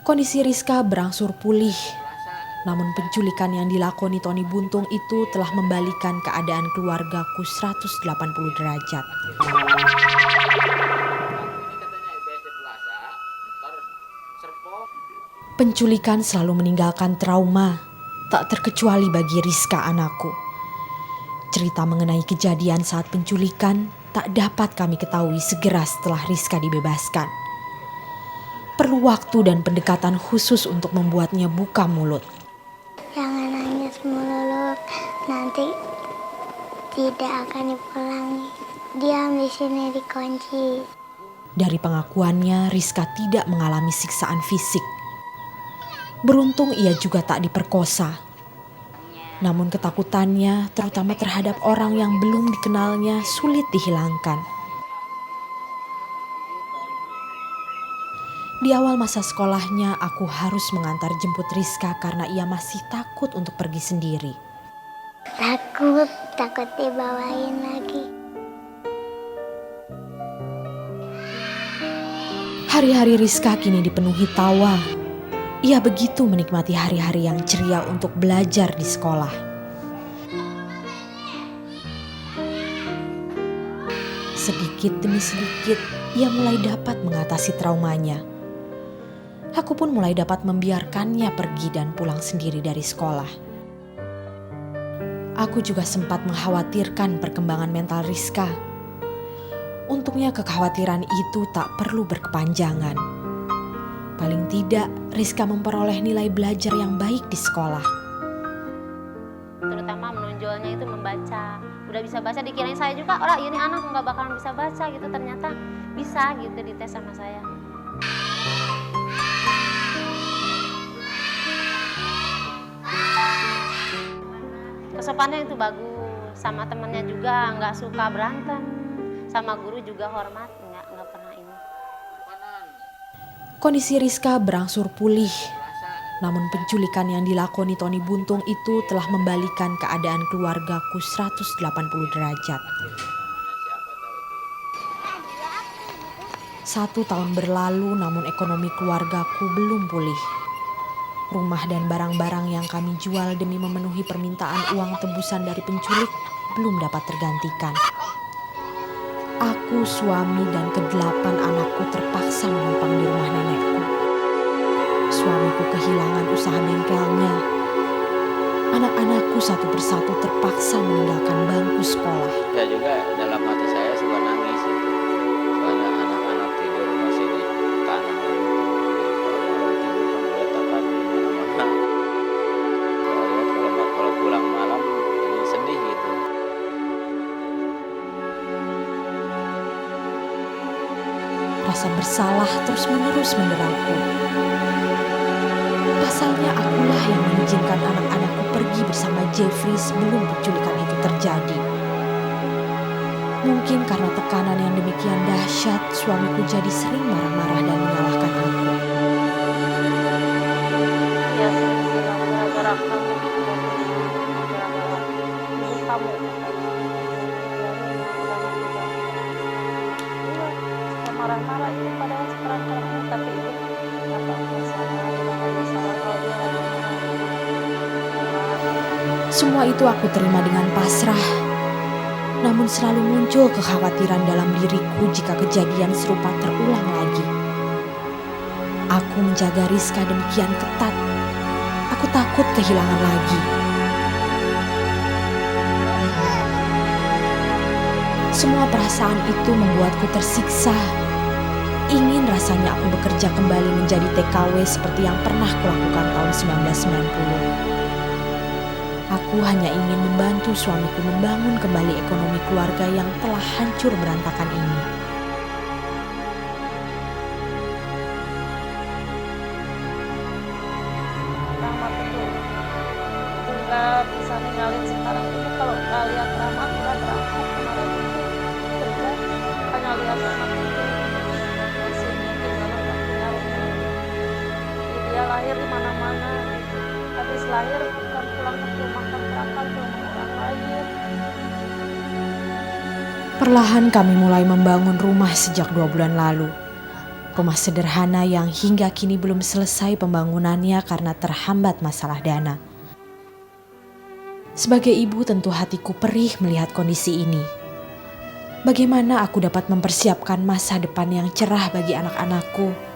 Kondisi Rizka berangsur pulih, namun penculikan yang dilakoni Tony Buntung itu telah membalikan keadaan keluargaku 180 derajat. Penculikan selalu meninggalkan trauma, tak terkecuali bagi Rizka anakku. Cerita mengenai kejadian saat penculikan tak dapat kami ketahui segera setelah Rizka dibebaskan. Perlu waktu dan pendekatan khusus untuk membuatnya buka mulut. Jangan nangis melulu, nanti tidak akan dipulangi. Diam di sini dikunci. Dari pengakuannya, Rizka tidak mengalami siksaan fisik. Beruntung ia juga tak diperkosa. Namun ketakutannya, terutama terhadap orang yang belum dikenalnya, sulit dihilangkan. Di awal masa sekolahnya, aku harus mengantar jemput Rizka karena ia masih takut untuk pergi sendiri. Takut dibawain lagi. Hari-hari Rizka kini dipenuhi tawa. Ia begitu menikmati hari-hari yang ceria untuk belajar di sekolah. Sedikit demi sedikit, ia mulai dapat mengatasi traumanya. Aku pun mulai dapat membiarkannya pergi dan pulang sendiri dari sekolah. Aku juga sempat mengkhawatirkan perkembangan mental Rizka. Untungnya kekhawatiran itu tak perlu berkepanjangan. Paling tidak, Rizka memperoleh nilai belajar yang baik di sekolah. Terutama menonjolnya itu membaca. Udah bisa baca, dikirain saya juga, ini anak nggak bakalan bisa baca gitu. Ternyata bisa gitu dites sama saya. Kesopanannya itu bagus, sama temennya juga nggak suka berantem, sama guru juga hormat, nggak pernah ini. Kondisi Rizka berangsur pulih, namun penculikan yang dilakoni Tony Buntung itu telah membalikan keadaan keluargaku 180 derajat. 1 tahun berlalu, namun ekonomi keluargaku belum pulih. Rumah dan barang-barang yang kami jual demi memenuhi permintaan uang tebusan dari penculik belum dapat tergantikan. Aku, suami, dan ke-8 anakku terpaksa menumpang di rumah nenekku. Suamiku kehilangan usaha bengkelnya. Anak-anakku satu persatu terpaksa meninggalkan bangku sekolah. Ya juga dalam hati saya suka nangis itu. Soalnya anak-anak tidur masih di tanah gitu. Kalau tidur kan berantakan di mana-mana. Saya lihat kalau pulang malam jadi sedih gitu. Rasa bersalah terus-menerus menderaku. Pasalnya akulah yang mengizinkan anak-anakku pergi bersama Jeffrey sebelum penculikan itu terjadi. Mungkin karena tekanan yang demikian dahsyat, suamiku jadi sering marah-marah dan menyalahkan aku. Ya, gara-gara kamu, kamu. Marah-marah itu padahal sekarang tapi itu apa masalah kalau dia Semua itu aku terima dengan pasrah. Namun selalu muncul kekhawatiran dalam diriku jika kejadian serupa terulang lagi. Aku menjaga Rizka demikian ketat. Aku takut kehilangan lagi. Semua perasaan itu membuatku tersiksa. Ingin rasanya aku bekerja kembali menjadi TKW seperti yang pernah kulakukan tahun 1990. Aku hanya ingin membantu suamiku membangun kembali ekonomi keluarga yang telah hancur berantakan ini. Rahmat itu nggak bisa ninggalin sekarang itu kalau nggak lihat Rahmat udah berangkat kemarin itu kerja hanya lihat anak itu masih mikir kalau nggak punya rumah. Dia lahir di mana-mana, habis lahir kan pulang ke rumah kontrakan ke rumah orang lain. Perlahan kami mulai membangun rumah sejak 2 bulan lalu. Rumah sederhana yang hingga kini belum selesai pembangunannya karena terhambat masalah dana. Sebagai ibu tentu hatiku perih melihat kondisi ini. Bagaimana aku dapat mempersiapkan masa depan yang cerah bagi anak-anakku?